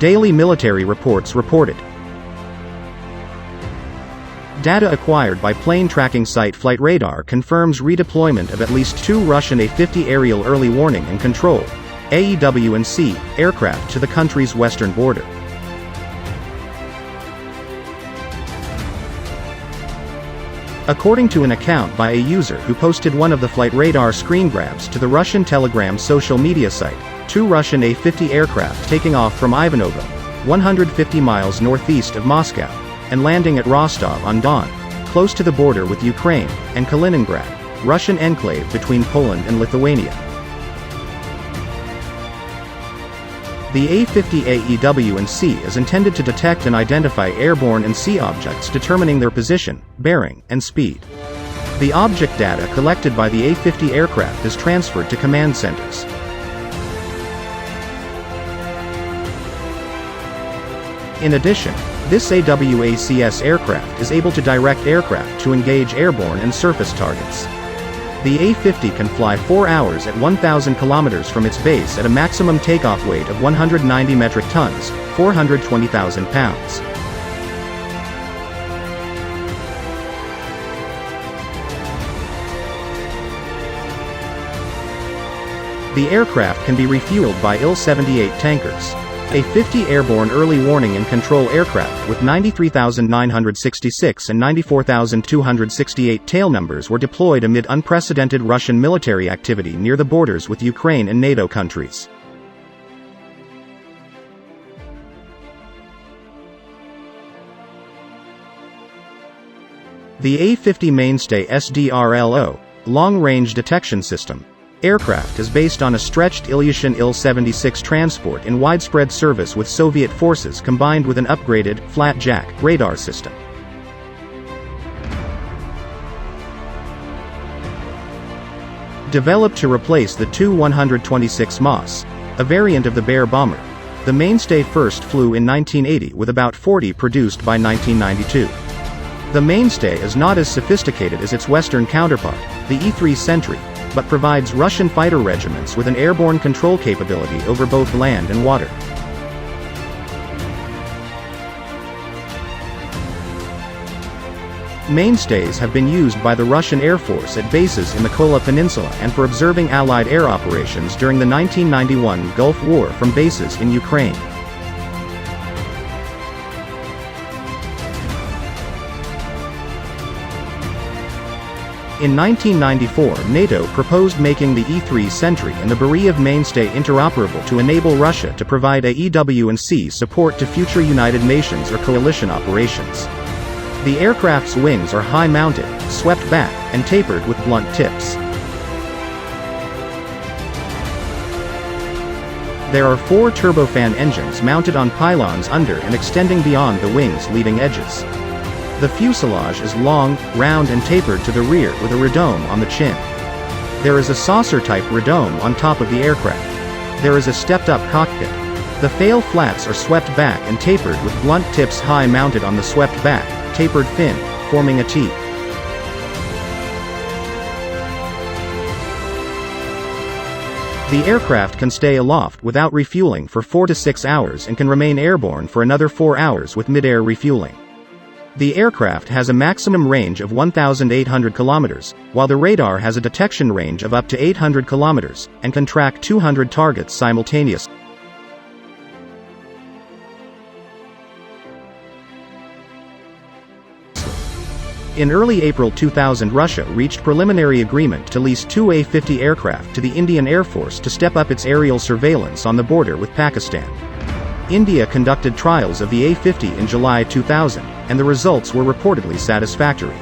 daily military reports reported. Data acquired by plane tracking site FlightRadar confirms redeployment of at least 2 Russian A-50 aerial early warning and control (AEW&C) aircraft to the country's western border. According to an account by a user who posted one of the FlightRadar screen grabs to the Russian Telegram social media site, 2 Russian A-50 aircraft taking off from Ivanovo, 150 miles northeast of Moscow, and landing at Rostov-on-Don, close to the border with Ukraine, and Kaliningrad, Russian enclave between Poland and Lithuania. The A-50 AEW&C is intended to detect and identify airborne and sea objects, determining their position, bearing, and speed. The object data collected by the A-50 aircraft is transferred to command centers. In addition, this AWACS aircraft is able to direct aircraft to engage airborne and surface targets. The A-50 can fly 4 hours at 1,000 kilometers from its base at a maximum takeoff weight of 190 metric tons, 420,000 pounds. The aircraft can be refueled by Il-78 tankers. A-50 airborne early warning and control aircraft with 93,966 and 94,268 tail numbers were deployed amid unprecedented Russian military activity near the borders with Ukraine and NATO countries. The A-50 mainstay SDRLO, long-range detection system, aircraft is based on a stretched Ilyushin Il-76 transport in widespread service with Soviet forces combined with an upgraded, flat-jack, radar system. Developed to replace the Tu-126 MAS, a variant of the Bear bomber, the mainstay first flew in 1980 with about 40 produced by 1992. The mainstay is not as sophisticated as its Western counterpart, the E-3 Sentry, but provides Russian fighter regiments with an airborne control capability over both land and water. Mainstays have been used by the Russian Air Force at bases in the Kola Peninsula and for observing Allied air operations during the 1991 Gulf War from bases in Ukraine. In 1994, NATO proposed making the E-3 Sentry and the Beriev mainstay interoperable to enable Russia to provide AEW&C support to future United Nations or coalition operations. The aircraft's wings are high-mounted, swept back, and tapered with blunt tips. There are 4 turbofan engines mounted on pylons under and extending beyond the wings' leading edges. The fuselage is long, round and tapered to the rear with a radome on the chin. There is a saucer-type radome on top of the aircraft. There is a stepped-up cockpit. The fail flats are swept back and tapered with blunt tips high-mounted on the swept back, tapered fin, forming a T. The aircraft can stay aloft without refueling for 4 to 6 hours and can remain airborne for another 4 hours with mid-air refueling. The aircraft has a maximum range of 1,800 kilometers, while the radar has a detection range of up to 800 kilometers, and can track 200 targets simultaneously. In early April 2000, Russia reached preliminary agreement to lease 2 A-50 aircraft to the Indian Air Force to step up its aerial surveillance on the border with Pakistan. India conducted trials of the A-50 in July 2000, and the results were reportedly satisfactory.